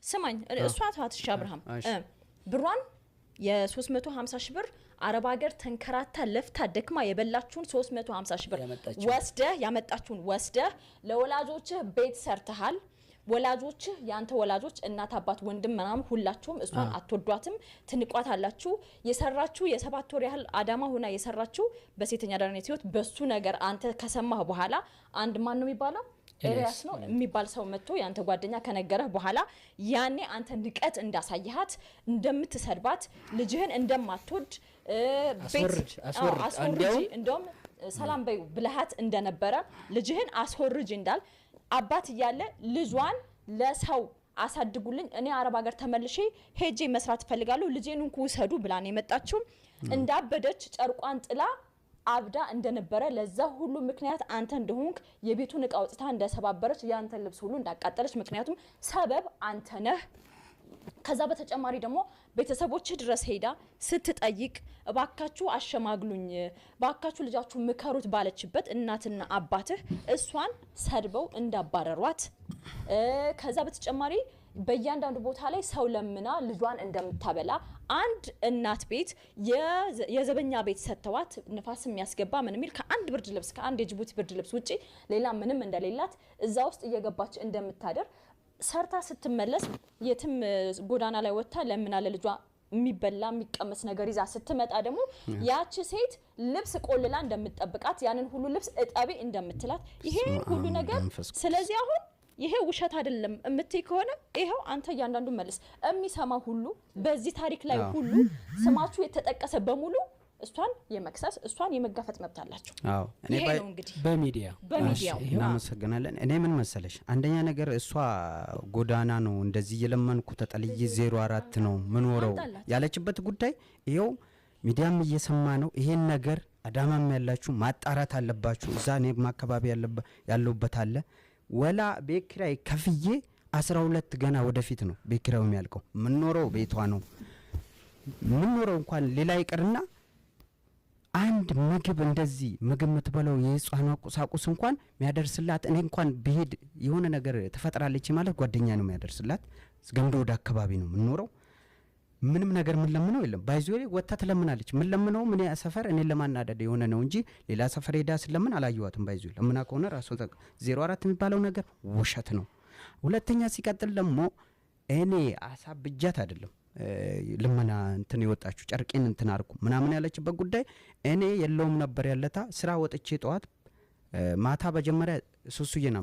ስማኝ እሷ ታትሽ አብርሃም ብሯን የ350 ሺህ ብር አረብ ሀገር ተንከራታ ለፍታ ደክማ የበላችሁን 350 ሺህ ብር ወስደህ ያመጣችሁን ወስደህ ለወላጆችህ ቤት ሰርተሃል ወላጆችህ ያንተ ወላጆች እናት አባት ወንድም ምናምን ሁላችሁም እሷን አትወዷትም ትንቋታላችሁ የሰራችሁ የ7 ወር ያህል አዳማ ሆና የሰራችሁ በሴተኛ ዳርነት ህይወት በሱ ነገር አንተ ከሰማህ በኋላ አንድ ማን ነው የሚባለው ኤሪያስ ነው የሚባል ሰው መጥቶ ያንተ ጓደኛ ከነገረህ በኋላ ያኔ አንተ ንቀት እንዳሳየሃት እንደምትሰድባት ልጅህን እንደማትወድ አስወርጂ እንደውም ሰላም በዩ ብለሃት እንደነበረ ልጅህን አስወርጂ እንዳል አባት ይያለ ልጇን ለሰው አሳድጉልኝ እኔ አረብ ሀገር ተመልሼ ሄጄ መስራት ፈልጋለሁ ልጄን እንኩ ወሰዱ ብላን የመጣችው እንዳበደች ጨርቋን ጥላ አብዳ እንደነበረ ለዛ ሁሉ ምክንያት አንተ እንደሆንክ የቤቱን ዕቃ ወጥታ እንደሰባበረች ያንተ ልብስ ሁሉ እንዳቃጠለች ምክንያቱም ሰበብ አንተ ነህ ከዛ በተጨማሪ ደግሞ ቤተሰቦች ድረስ ሄዳ ስትጠይቅ እባካችሁ አሸማግሉኝ ባካችሁ ልጃችሁ ምከሩት ባለችበት እናትና አባትህ እሷን ሰድበው እንዳባረሯት ከዛ በተጨማሪ በእያንዳንዱ ቦታ ላይ ሰው ለምና ልጇን እንደምታበላ አንድ እናት ቤት የዘበኛ ቤት ሰተዋት ንፋስ የሚያስገባ ምን ሚል ከአንድ ብርድ ልብስ ከአንድ የጅቡቲ ብርድ ልብስ ውጪ ሌላ ምንም እንደሌላት እዛ ውስጥ እየገባች እንደምታደር ሰርታ ስትመለስ የትም ጎዳና ላይ ወጣ ለምና ለልጇ የሚበላ የሚቀመስ ነገር ይዛ ስትመጣ ደግሞ ያቺ ሴት ልብስ ቆልላ እንደምትጠብቃት ያንን ሁሉ ልብስ እጣቢ እንደምትላት ይሄ ሁሉ ነገር ስለዚህ አሁን ይሄ ውሸት አይደለም እምትይ ከሆነ ይሄው አንተ ያንዳንዱ መልስ የሚሰማ ሁሉ በዚህ ታሪክ ላይ ሁሉ ስማቹ የተጠቀሰ በሙሉ እሷን የመክሰስ እሷን የመጋፈጥ መብት አላቸው አዎ እኔ በሚዲያው እናመሰግናለን እኔ ምን መሰለሽ አንደኛ ነገር እሷ ጎዳና ነው እንደዚህ የለመንኩ ተጠልዬ 04 ነው ምን ወረው ያለችበት ጉዳይ ይሄው ሚዲያም እየሰማ ነው ይሄን ነገር አዳማም ያላችሁ ማጣራት አለባችሁ እዛ እኔም አካባቢ ያለውበት አለ ወላ ቤክራይ ከፍዬ 12 ገና ወደፊት ነው ቤክራው የሚያልቀው ምን ኖረው ቤቷ ነው ምን ኖረው እንኳን ሌላ ይቀርና አንድ ምግብ እንደዚህ ምግብ ምትበለው የህፃኗ ቁሳቁስ እንኳን የሚያደርስላት እኔ እንኳን በሄድ የሆነ ነገር ተፈጥራለች ማለት ጓደኛ ነው የሚያደርስላት ገምዶ ወደ አካባቢ ነው ምን ኖረው ምንም ነገር ምን ለምነው የለም ባይዞይ ወጣ ተለምናለች ምን ለምነው ምን ያሰፈር እኔ ለማናደድ የሆነ ነው እንጂ ሌላ ሰፈር ሄዳ ስለምን አላየዋትም ባይዞይ ለምና ከሆነ ራሱ 04 የሚባለው ነገር ውሸት ነው ሁለተኛ ሲቀጥል ደግሞ እኔ አሳብጃት አይደለም ለምና እንትን ይወጣችሁ ጨርቄን እንትን አርኩ ምናምን ያለችበት ጉዳይ እኔ የለውም ነበር ያለታ ስራ ወጥቼ ጧት ማታ በጀመሪያ ሱሱየና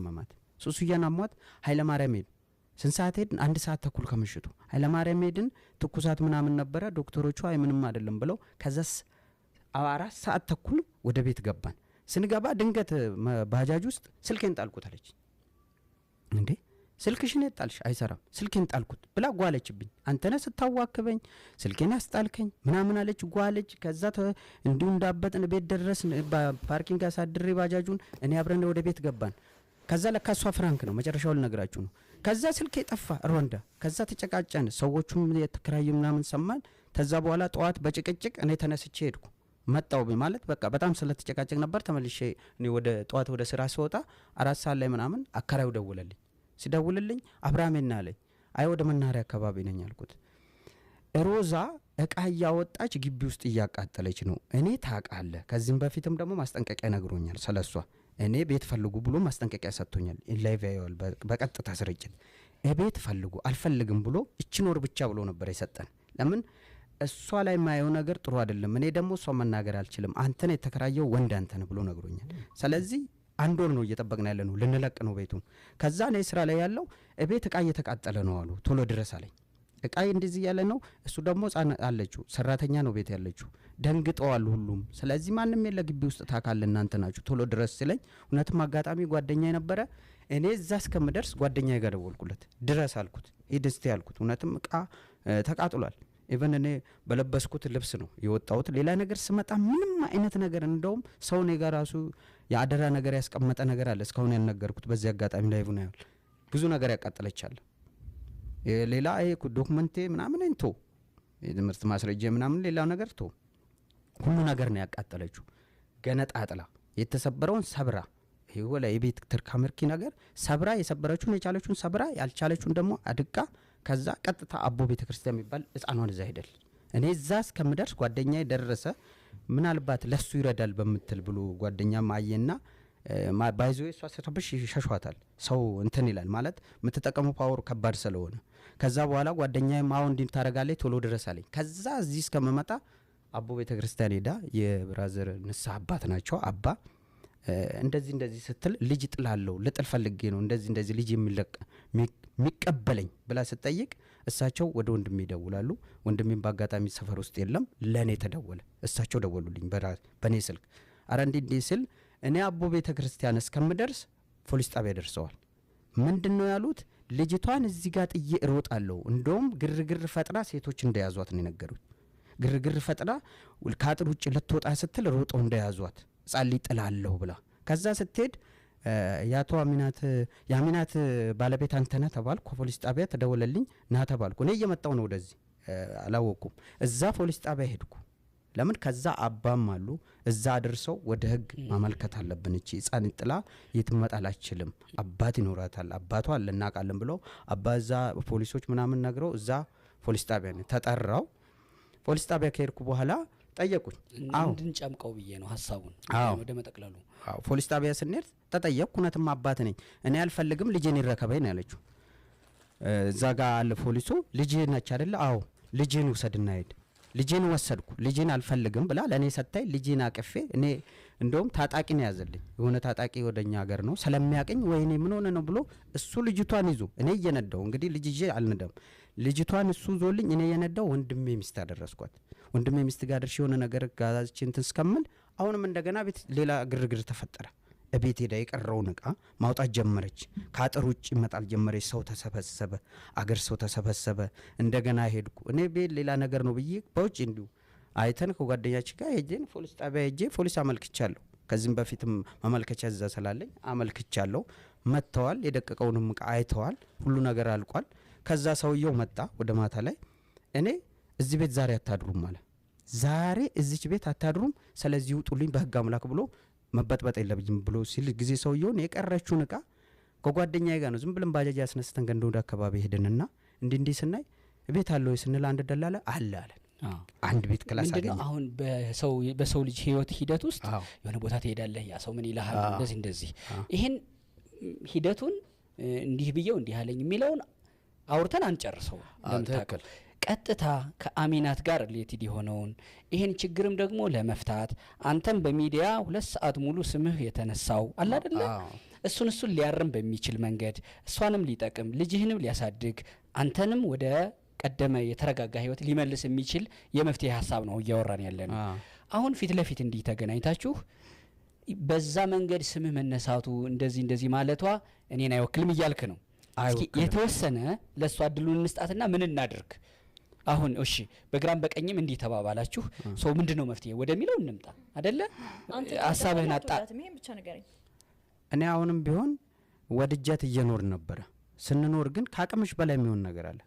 ማማት ኃይለ ማርያም ስንት ሰዓት ሄድን 1 ሰዓት ተኩል ከምሽቱ ኃይለ ማርያም ሄድን ትኩሳት ምናምን ነበር ዶክተሮቹ አይ ምንም አይደለም ብለው ከዛስ 4 ሰዓት ተኩል ወደ ቤት ገባን ስንገባ ድንገት ባጃጅ ውስጥ ስልኬን ጣልኩት አለች እንዴ ስልክሽን ጣልሽ አይሰራም ስልኬን ጣልኩት ብላ ጓለችብኝ አንተነ ስታዋክበኝ ስልኬን አስጣልከኝ ምናምን አለች ጓለች ከዛ እንዲሁ እንዳበጥን ቤት ደረስን ፓርኪንግ አሳድሬ ባጃጁን እኔ አብረን ወደ ቤት ገባን ከዛ ለካሷ ፍራንክ ነው መጨረሻው ልነግራችሁ ነው ከዛ ስልኬ ጠፋ ሮንዳ ከዛ ተጨቃጨን ሰዎቹም የተከራዩ ምናምን ሰማን ተዛ በኋላ ጧት በጭቅጭቅ እኔ ተነስቼ ሄድኩ መጣው ማለት በቃ በጣም ስለተጨቃጨቅ ነበር ተመልሼ እኔ ወደ ጧት ወደ ስራ ስወጣ 4 ሰዓት ላይ ምናምን አከራዩ ደውለልኝ ሲደውልልኝ አብራሜና አለኝ አይ ወደ መናሪያ አካባቢ ነኝ አልኩት ሮዛ እቃ ያወጣች ግቢ ውስጥ እያቃጠለች ነው እኔ ታቃለ ከዚህም በፊትም ደግሞ ማስጠንቀቂያ ነግሮኛል ስለሷ እኔ ቤት ፈልጉ ብሎ ማስጠንቀቂያ ሰጥቶኛል ላይቭ ያዩል በቀጥታ ስርጭት ቤት ፈልጉ አልፈልግም ብሎ እቺኖር ብቻ ብሎ ነበር የሰጠን ለምን እሷ ላይ ማየው ነገር ጥሩ አይደለም እኔ ደግሞ እሷ መናገር አልችልም አንተ ነህ የተከራየው ወንድ አንተ ነህ ብሎ ነግሮኛል ስለዚህ አንድ ወር ነው እየተጠበቅን ያለ ነው ልንለቅ ነው ቤቱ ከዛ ነው ስራ ላይ ያለው ቤት እቃ እየተቃጠለ ነው አሉ ቶሎ ድረስ አለኝ እቃ እንደዚህ ያለ ነው እሱ ደግሞ ጻን አለችው ሰራተኛ ነው ቤት ያለችው ደንግጠዋል ሁሉም ስለዚህ ማንንም የለ ግቢ ውስጥ ታካለ እናንተ ናችሁ ቶሎ ድረስ ሲለኝ እውነትም አጋጣሚ ጓደኛዬ ነበረ እኔ እዛ እስከምደርስ ጓደኛዬ ጋር ደወልኩለት ድረስ አልኩት ይድስቲ አልኩት እውነትም እቃ ተቃጥሏል ኢቨን እኔ በለበስኩት ልብስ ነው የወጣሁት ሌላ ነገር ስመጣ ምንም አይነት ነገር እንደውም ሰው ነው ጋር ራሱ ያደራ ነገር ያስቀመጠ ነገር አለ እስካሁን ያልነገርኩት በዚህ አጋጣሚ ላይ ነው ብዙ ነገር ያቃጠለቻል ሌላ ዶክመንቴ ምናምን እንቶ የትምህርት ማስረጃ ምናምን ሌላ ነገር ቶ ሁሉ ነገር ነው ያቃጠለችው ገነጣጥላ የተሰበረውን ሰብራ ይወላ የቤት ተርካመርኪ ነገር ሰብራ የሰበረችውን የቻለችውን ሰብራ ያልቻለችውን ደግሞ አድቃ ከዛ ቀጥታ አቦ ቤተክርስቲያን የሚባል ህፃኗን እዛ ሄደል። እኔ እዛ እስከምደርስ ጓደኛዬ ደረሰ። ምናልባት ለሱ ይረዳል በምትል ብሎ ጓደኛም አየና ባይዞ እሷ ስትብሽ ይሸሿታል። ሰው እንትን ይላል ማለት የምትጠቀመው ፓወር ከባድ ስለሆነ ከዛ በኋላ ጓደኛዬ ማው እንዲታረጋለች ቶሎ ድረስ አለኝ። ከዛ እዚህ እስከመመጣ አቦ ቤተክርስቲያን ሄዳ የብራዘር ንስሐ አባት ናቸው። አባ እንደዚህ ስትል ልጅ ጥላለው ልጥል ፈልጌ ነው እንደዚህ ልጅ የሚቀበለኝ ብላ ስትጠይቅ እሳቸው ወደ ወንድሜ ይደውላሉ። ወንድሜም በአጋጣሚ ሰፈር ውስጥ የለም። ለኔ ተደወለ። እሳቸው ደወሉልኝ በኔ ስልክ። አረ እንዴ ስል እኔ አቦ ቤተክርስቲያን እስከምደርስ ፖሊስ ጣቢያ ደርሰዋል። ምንድነው ያሉት? ልጅቷን እዚህ ጋር ጥዬ እሮጣለሁ። እንደውም ግርግር ፈጥራ ሴቶች እንደያዟት ነው የነገሩኝ። ግርግር ፈጥራ ከአጥር ውጭ ልትወጣ ስትል ሮጦ እንደያዟት ጻሊ ጥላለሁ ብላ ከዛ ስትሄድ የአሚናት ባለቤት አንተና ተባልኩ። ፖሊስ ጣቢያ ተደወለልኝ። ና ተባልኩ። እኔ እየመጣው ነው ወደዚህ አላወኩም። እዛ ፖሊስ ጣቢያ ሄድኩ። ለምን ከዛ አባም አሉ እዛ አድርሰው ወደ ህግ ማመልከት አለብን። እቺ ህፃን ጥላ የትመጣል አችልም አባት ይኖራታል አባቷ አለናቃለን ብለው አባዛ ፖሊሶች ምናምን ነግረው እዛ ፖሊስ ጣቢያ ነው ተጠራው። ፖሊስ ጣቢያ ከሄድኩ በኋላ ጠየቁኝ። እንድንጨምቀው ብዬ ነው ሐሳቡን ወደ መጠቅለሉ። ፖሊስ ጣቢያ ስንሄድ ተጠየቅኩ። እውነትም አባት ነኝ እኔ አልፈልግም ልጄን ይረከበኝ ነው ያለችው። እዛ ጋር አለ ፖሊሱ። ልጄ ነች አይደለ? አዎ ልጄን ውሰድና ሄድ። ልጄን ወሰድኩ። ልጄን አልፈልግም ብላ ለኔ ሰጣይ። ልጄን አቅፌ እኔ እንደውም ታጣቂ ነው ያዘልኝ። የሆነ ታጣቂ ወደኛ ሀገር ነው ስለሚያቀኝ ወይኔ ምን ሆነ ነው ብሎ እሱ ልጅቷን ይዞ እኔ እየነዳው እንግዲህ ልጅ ይዤ አልነዳም። ልጅቷን እሱ ዞልኝ እኔ እየነዳው ወንድሜ ሚስት አደረስኳት። ወንድሜ ሚስት ጋር ድርሽ የሆነ ነገር ጋዛችን እንትን እስከምል አሁንም እንደገና ቤት ሌላ ግርግር ተፈጠረ። እቤት ሄዳ የቀረውን እቃ ማውጣት ጀመረች። ከአጥር ውጭ መጣል ጀመረች። ሰው ተሰበሰበ፣ አገር ሰው ተሰበሰበ። እንደገና ሄድኩ እኔ ቤት ሌላ ነገር ነው ብዬ በውጭ እንዲሁ አይተን ከጓደኛችን ጋር ሄጄን ፖሊስ ጣቢያ ሄጄ ፖሊስ አመልክቻለሁ። ከዚህም በፊትም ማመልከቻ እዛ ስላለኝ አመልክቻለሁ። መጥተዋል። የደቀቀውንም እቃ አይተዋል። ሁሉ ነገር አልቋል። ከዛ ሰውየው መጣ ወደ ማታ ላይ እኔ እዚህ ቤት ዛሬ አታድሩም አለ። ዛሬ እዚች ቤት አታድሩም፣ ስለዚህ ውጡልኝ በህግ አምላክ ብሎ መበጥበጥ የለብኝም ብሎ ሲል ጊዜ ሰውየውን የቀረችውን እቃ ከጓደኛዬ ጋር ነው ዝም ብለን ባጃጅ ያስነስተን ገንደ ወደ አካባቢ ሄደንና እንዲህ ስናይ ቤት አለው ስንል አንድ ደላላ አለ አለ። አንድ ቤት ክላስ አገኘ። አሁን በሰው ልጅ ህይወት ሂደት ውስጥ የሆነ ቦታ ትሄዳለህ፣ ያ ሰው ምን ይልሃል፣ እንደዚህ ይሄን ሂደቱን እንዲህ ብየው እንዲህ አለኝ የሚለውን አውርተን አንጨርሰው። ለምታውቀው ቀጥታ ከአሚናት ጋር ሪሌትድ የሆነውን ይሄን ችግርም ደግሞ ለመፍታት አንተም በሚዲያ 2 ሰዓት ሙሉ ስምህ የተነሳው አለ አይደለ? እሱን ሊያርም በሚችል መንገድ እሷንም ሊጠቅም ልጅህንም ሊያሳድግ አንተንም ወደ ቀደመ የተረጋጋ ህይወት ሊመልስ የሚችል የመፍትሄ ሐሳብ ነው እያወራን ያለነው። አሁን ፊት ለፊት እንዲህ ተገናኝታችሁ በዛ መንገድ ስምህ መነሳቱ እንደዚህ ማለቷ እኔን አይወክልም እያልክ ነው። እስኪ የተወሰነ ለሷ እድሉን እንስጣትና ምን እናድርግ አሁን? እሺ በግራም በቀኝም እንዲህ ተባባላችሁ ሰው ምንድነው መፍትሄ ወደሚለው እንምጣ አይደለ? ሐሳብህን እኔ አሁንም ቢሆን ወድጃት እየኖር ነበር። ስንኖር ግን ከአቅምሽ በላይ የሚሆን ነገር አለ።